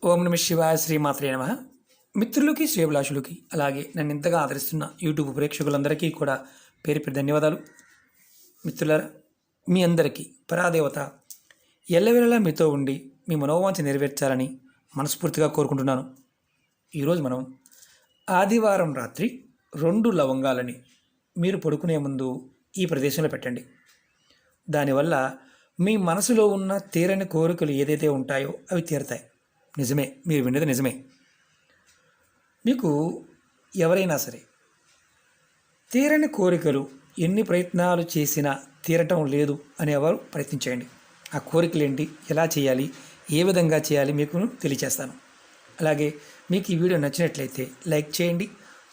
ఓం నమ శివాయ శ్రీమాత్రే నమ. మిత్రులకి శ్రేభిలాషులకి అలాగే నన్ను ఇంతగా ఆదరిస్తున్న యూట్యూబ్ ప్రేక్షకులందరికీ కూడా పేరు పేరు ధన్యవాదాలు. మిత్రులారా, మీ అందరికీ పరాదేవత ఎల్లవేళలా మీతో ఉండి మీ మనోవాంఛ నెరవేర్చాలని మనస్ఫూర్తిగా కోరుకుంటున్నాను. ఈరోజు మనం ఆదివారం రాత్రి 2 లవంగాలని మీరు పడుకునే ముందు ఈ ప్రదేశంలో పెట్టండి. దానివల్ల మీ మనసులో ఉన్న తీరని కోరికలు ఏదైతే ఉంటాయో అవి తీరతాయి. నిజమే, మీరు విన్నది నిజమే. మీకు ఎవరైనా సరే తీరని కోరికలు ఎన్ని ప్రయత్నాలు చేసినా తీరటం లేదు అనేవారు ప్రయత్నించేయండి. ఆ కోరికలు ఏంటి, ఎలా చేయాలి, ఏ విధంగా చేయాలి మీకు తెలియచేస్తాను. అలాగే మీకు ఈ వీడియో నచ్చినట్లయితే లైక్ చేయండి,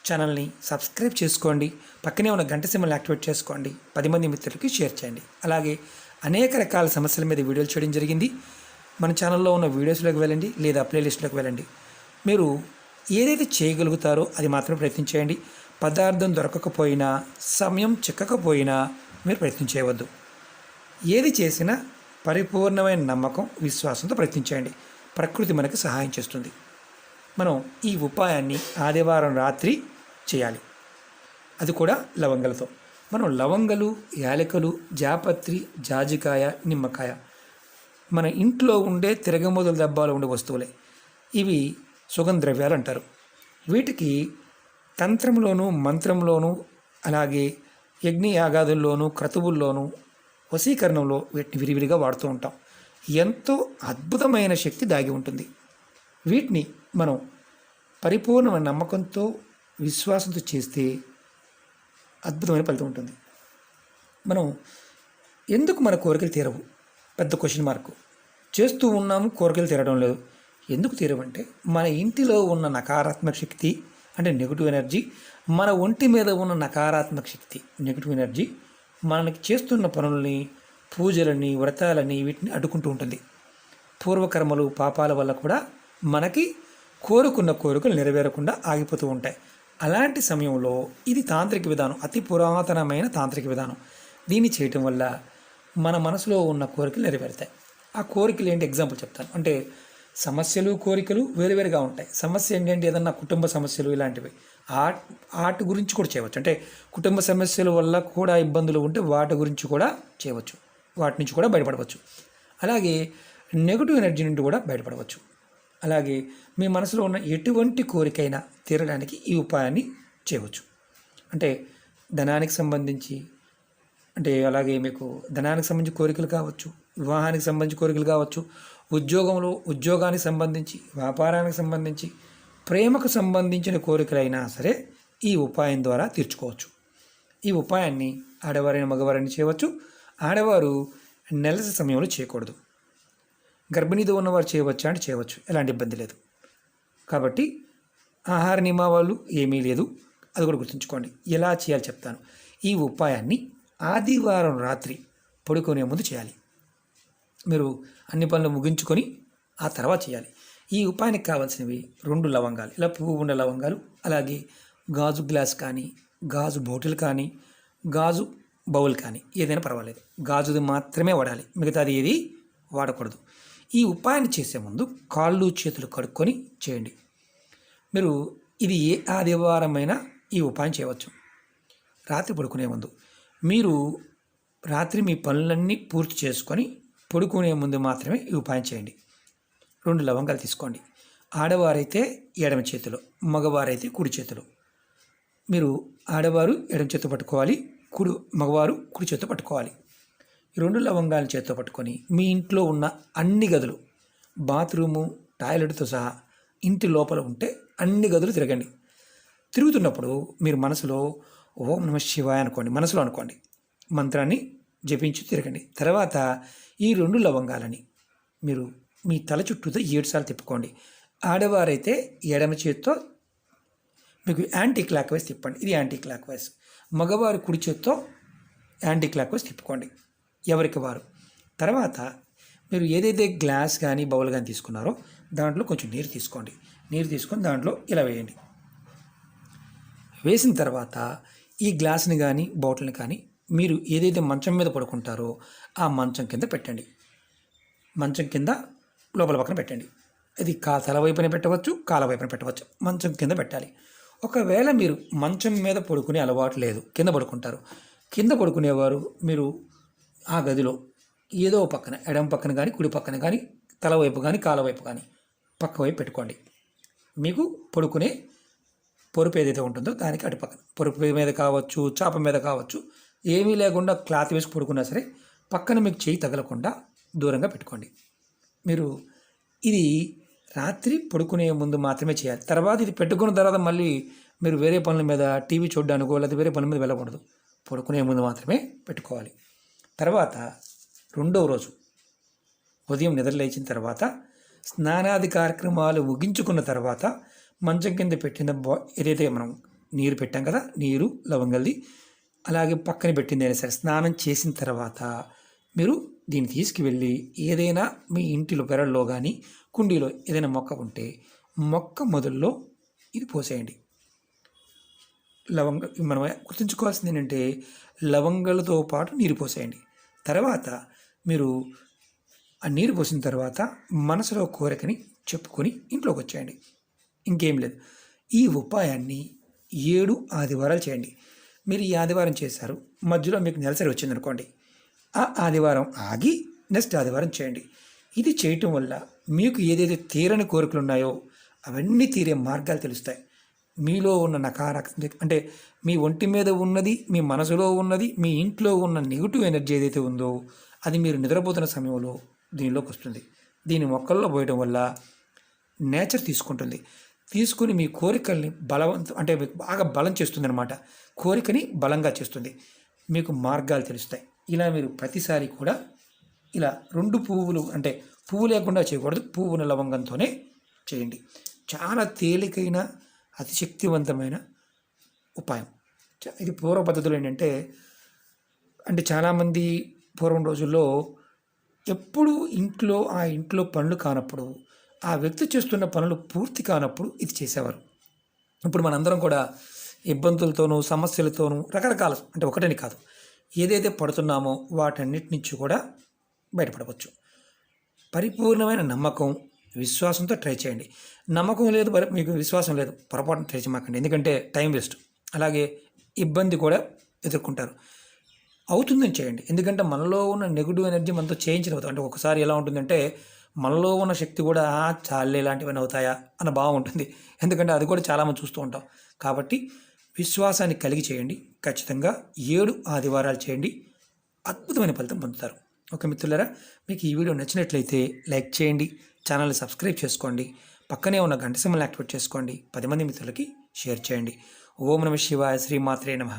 ఛానల్ని సబ్స్క్రైబ్ చేసుకోండి, పక్కనే ఉన్న గంట సింబల్ని యాక్టివేట్ చేసుకోండి, 10 మంది మిత్రులకి షేర్ చేయండి. అలాగే అనేక రకాల సమస్యల మీద వీడియోలు చేయడం జరిగింది. మన ఛానల్లో ఉన్న వీడియోస్లోకి వెళ్ళండి లేదా ప్లేలిస్ట్లోకి వెళ్ళండి. మీరు ఏదైతే చేయగలుగుతారో అది మాత్రమే ప్రయత్నించేయండి. పదార్థం దొరకకపోయినా, సమయం చిక్కకపోయినా మీరు ప్రయత్నం చేయవద్దు. ఏది చేసినా పరిపూర్ణమైన నమ్మకం, విశ్వాసంతో ప్రయత్నించేయండి. ప్రకృతి మనకి సహాయం చేస్తుంది. మనం ఈ ఉపాయాన్ని ఆదివారం రాత్రి చేయాలి, అది కూడా లవంగలతో. మనం లవంగలు, యాలకులు, జాపత్రి, జాజికాయ, నిమ్మకాయ మన ఇంట్లో ఉండే తిరగమోదుల డబ్బాలో ఉండే వస్తువులే. ఇవి సుగంధ ద్రవ్యాలు అంటారు. వీటికి తంత్రంలోనూ, మంత్రంలోనూ, అలాగే యజ్ఞయాగాదుల్లోనూ, క్రతువుల్లోనూ, వశీకరణంలో వీటిని విరివిరిగా వాడుతూ ఉంటాం. ఎంతో అద్భుతమైన శక్తి దాగి ఉంటుంది. వీటిని మనం పరిపూర్ణమైన నమ్మకంతో, విశ్వాసంతో చేస్తే అద్భుతమైన ఫలితం ఉంటుంది. మనం ఎందుకు మన కోరికలు తీరవు? పెద్ద క్వశ్చన్ మార్కు. చేస్తూ ఉన్నాము, కోరికలు తీరడం లేదు. ఎందుకు తీరవంటే మన ఇంటిలో ఉన్న నకారాత్మక శక్తి అంటే నెగిటివ్ ఎనర్జీ, మన ఒంటి మీద ఉన్న నకారాత్మక శక్తి నెగిటివ్ ఎనర్జీ మనకి చేస్తున్న పనులని, పూజలని, వ్రతాలని వీటిని అడ్డుకుంటూ ఉంటుంది. పూర్వకర్మలు, పాపాల వల్ల కూడా మనకి కోరుకున్న కోరికలు నెరవేరకుండా ఆగిపోతూ ఉంటాయి. అలాంటి సమయంలో ఇది తాంత్రిక విధానం, అతి పురాతనమైన తాంత్రిక విధానం. దీన్ని చేయటం వల్ల మన మనసులో ఉన్న కోరికలు నెరవేరుతాయి. ఆ కోరికలు ఏంటి ఎగ్జాంపుల్ చెప్తాను. అంటే సమస్యలు, కోరికలు వేరువేరుగా ఉంటాయి. సమస్య ఏంటంటే ఏదన్నా కుటుంబ సమస్యలు ఇలాంటివి, వాటి గురించి కూడా చేయవచ్చు. అంటే కుటుంబ సమస్యల వల్ల కూడా ఇబ్బందులు ఉంటే వాటి గురించి కూడా చేయవచ్చు, వాటి నుంచి కూడా బయటపడవచ్చు. అలాగే నెగిటివ్ ఎనర్జీ నుండి కూడా బయటపడవచ్చు. అలాగే మీ మనసులో ఉన్న ఎటువంటి కోరికైనా తీరడానికి ఈ ఉపాయాన్ని చేయవచ్చు. అంటే ధనానికి సంబంధించి, అంటే అలాగే మీకు ధనానికి సంబంధించి కోరికలు కావచ్చు, వివాహానికి సంబంధించి కోరికలు కావచ్చు, ఉద్యోగానికి సంబంధించి, వ్యాపారానికి సంబంధించి, ప్రేమకు సంబంధించిన కోరికలైనా సరే ఈ ఉపాయం ద్వారా తీర్చుకోవచ్చు. ఈ ఉపాయాన్ని ఆడవారైన మగవారైనా చేయవచ్చు. ఆడవారు నెలసరి సమయంలో చేయకూడదు. గర్భిణీతో ఉన్నవారు చేయవచ్చా అంటే చేయవచ్చు, ఎలాంటి ఇబ్బంది లేదు. కాబట్టి ఆహార నియమాలు ఏమీ లేదు, అది కూడా గుర్తుంచుకోండి. ఎలా చేయాలి చెప్తాను. ఈ ఉపాయాన్ని ఆదివారం రాత్రి పడుకునే ముందు చేయాలి. మీరు అన్ని పనులు ముగించుకొని ఆ తర్వాత చేయాలి. ఈ ఉపాయానికి కావాల్సినవి 2 లవంగాలు, ఇలా పువ్వు ఉన్న లవంగాలు, అలాగే గాజు గ్లాస్ కానీ, గాజు బాటిల్ కానీ, గాజు బౌల్ కానీ ఏదైనా పర్వాలేదు. గాజుది మాత్రమే వాడాలి, మిగతాది ఏది వాడకూడదు. ఈ ఉపాయాన్ని చేసే ముందు కాళ్ళు చేతులు కడుక్కొని చేయండి. మీరు ఇది ఏ ఆదివారమైనా ఈ ఉపాయం చేయవచ్చు. రాత్రి పడుకునే ముందు మీరు రాత్రి మీ పనులన్నీ పూర్తి చేసుకొని పడుకునే ముందు మాత్రమే ఈ ఉపాయం చేయండి. 2 లవంగాలు తీసుకోండి. ఆడవారైతే ఎడమ చేతిలో, మగవారైతే కుడి చేతిలో. మీరు ఆడవారు ఎడమ చేతితో పట్టుకోవాలి, మగవారు కుడి చేతితో పట్టుకోవాలి. ఈ 2 లవంగాలను చేతితో పట్టుకొని మీ ఇంట్లో ఉన్న అన్ని గదులు, బాత్రూము, టాయిలెట్తో సహా ఇంటి లోపల ఉంటే అన్ని గదులు తిరగండి. తిరుగుతున్నప్పుడు మీరు మనసులో ఓం నమ శివాయ అనుకోండి, మనసులో అనుకోండి, మంత్రాన్ని జపించి తిరగండి. తర్వాత ఈ 2 లవంగాలని మీరు మీ తల చుట్టూతో 7 సార్లు తిప్పుకోండి. ఆడవారైతే ఎడమ చేత్తో మీకు యాంటీ క్లాక్ వైజ్ తిప్పండి, ఇది యాంటీ క్లాక్ వైజ్. మగవారు కుడి చేత్తో యాంటీ క్లాక్ వైజ్ తిప్పుకోండి, ఎవరికి వారు. తర్వాత మీరు ఏదైతే గ్లాస్ కానీ బౌల్ కానీ తీసుకున్నారో దాంట్లో కొంచెం నీరు తీసుకోండి. నీరు తీసుకొని దాంట్లో ఇలా వేయండి. వేసిన తర్వాత ఈ గ్లాస్ని కానీ బాటిల్ని కానీ మీరు ఏదైతే మంచం మీద పడుకుంటారో ఆ మంచం కింద పెట్టండి. మంచం కింద లోపల పక్కన పెట్టండి. ఇది తల వైపున పెట్టవచ్చు, కాల వైపున పెట్టవచ్చు. మంచం కింద పెట్టాలి. ఒకవేళ మీరు మంచం మీద పడుకునే అలవాటు లేదు, కింద పడుకుంటారు. కింద పడుకునేవారు మీరు ఆ గదిలో ఏదో పక్కన, ఎడమ పక్కన కానీ కుడి పక్కన కానీ, తల వైపు కానీ కాల వైపు కానీ పక్క వైపు పెట్టుకోండి. మీకు పడుకునే పొరుపు ఏదైతే ఉంటుందో దానికి అటు పక్కన, పొరుపు మీద కావచ్చు, చాప మీద కావచ్చు, ఏమీ లేకుండా క్లాత్ వేసి పడుకున్నా సరే పక్కన మీకు చేయి తగలకుండా దూరంగా పెట్టుకోండి. మీరు ఇది రాత్రి పడుకునే ముందు మాత్రమే చేయాలి. తర్వాత ఇది పెట్టుకున్న తర్వాత మళ్ళీ మీరు వేరే పనుల మీద, టీవీ చూడడానికో లేదా వేరే పనుల మీద వెళ్ళకూడదు. పడుకునే ముందు మాత్రమే పెట్టుకోవాలి. తర్వాత రెండవ రోజు ఉదయం నిద్ర లేచిన తర్వాత స్నానాది కార్యక్రమాలు ముగించుకున్న తర్వాత మంచం కింద పెట్టిన ఏదైతే మనం నీరు పెట్టాం కదా, నీరు లవంగల్ది, అలాగే పక్కన పెట్టింది అయినా సరే, స్నానం చేసిన తర్వాత మీరు దీన్ని తీసుకువెళ్ళి ఏదైనా మీ ఇంటిలో పెరల్లో కానీ కుండీలో ఏదైనా మొక్క ఉంటే మొక్క మొదల్లో ఇది పోసేయండి. మనం గుర్తుంచుకోవాల్సింది ఏంటంటే లవంగాలతో పాటు నీరు పోసేయండి. తర్వాత మీరు ఆ నీరు పోసిన తర్వాత మనసులో కోరికని చెప్పుకొని ఇంట్లోకి వచ్చేయండి. ఇంకేం లేదు. ఈ ఉపాయాన్ని 7 ఆదివారాలు చేయండి. మీరు ఈ ఆదివారం చేశారు, మధ్యలో మీకు నెలసరి వచ్చిందనుకోండి, ఆ ఆదివారం ఆగి నెక్స్ట్ ఆదివారం చేయండి. ఇది చేయటం వల్ల మీకు ఏదైతే తీరని కోరికలు ఉన్నాయో అవన్నీ తీరే మార్గాలు తెలుస్తాయి. మీలో ఉన్న నకారాత్మక అంటే మీ ఒంటి మీద ఉన్నది, మీ మనసులో ఉన్నది, మీ ఇంట్లో ఉన్న నెగిటివ్ ఎనర్జీ ఏదైతే ఉందో అది మీరు నిద్రపోతున్న సమయంలో దీనిలోకి వస్తుంది. దీని మొక్కల్లో పోయడం వల్ల నేచర్ తీసుకుంటుంది. తీసుకుని మీ కోరికల్ని అంటే బాగా బలం చేస్తుంది అనమాట. కోరికని బలంగా చేస్తుంది. మీకు మార్గాలు తెలుస్తాయి. ఇలా మీరు ప్రతిసారి కూడా ఇలా 2 పువ్వులు, అంటే పువ్వు లేకుండా చేయకూడదు, పువ్వున లవంగంతోనే చేయండి. చాలా తేలికైన అతి శక్తివంతమైన ఉపాయం. ఇది పూర్వ పద్ధతులు ఏంటంటే, చాలామంది పూర్వం రోజుల్లో ఎప్పుడు ఆ ఇంట్లో పనులు కానప్పుడు, ఆ వ్యక్తి చేస్తున్న పనులు పూర్తి కానప్పుడు ఇది చేసేవారు. ఇప్పుడు మనందరం కూడా ఇబ్బందులతోనూ సమస్యలతోనూ రకరకాల, ఒకటని కాదు, ఏదైతే పడుతున్నామో వాటన్నిటి నుంచి కూడా బయటపడవచ్చు. పరిపూర్ణమైన నమ్మకం, విశ్వాసంతో ట్రై చేయండి. నమ్మకం లేదు, మీకు విశ్వాసం లేదు, పొరపాటున ట్రై చేయమాకండి. ఎందుకంటే టైం వేస్ట్, అలాగే ఇబ్బంది కూడా ఎదుర్కొంటారు. అవుతుందని చేయండి. ఎందుకంటే మనలో ఉన్న నెగిటివ్ ఎనర్జీ మనతో చేయించిన అవుతుంది. ఒకసారి ఎలా ఉంటుందంటే మనలో ఉన్న శక్తి కూడా చాలే ఇలాంటివన్నీ అవుతాయా అన్న భావం ఉంటుంది. ఎందుకంటే అది కూడా చాలామంది చూస్తూ ఉంటాం. కాబట్టి విశ్వాసాన్ని కలిగి చేయండి. ఖచ్చితంగా 7 ఆదివారాలు చేయండి. అద్భుతమైన ఫలితం పొందుతారు. ఓకే మిత్రులారా, మీకు ఈ వీడియో నచ్చినట్లయితే లైక్ చేయండి, ఛానల్ని సబ్స్క్రైబ్ చేసుకోండి, పక్కనే ఉన్న గంట సింబల్ని యాక్టివేట్ చేసుకోండి, 10 మంది మిత్రులకి షేర్ చేయండి. ఓం నమః శివాయ, శ్రీమాత్రే నమః.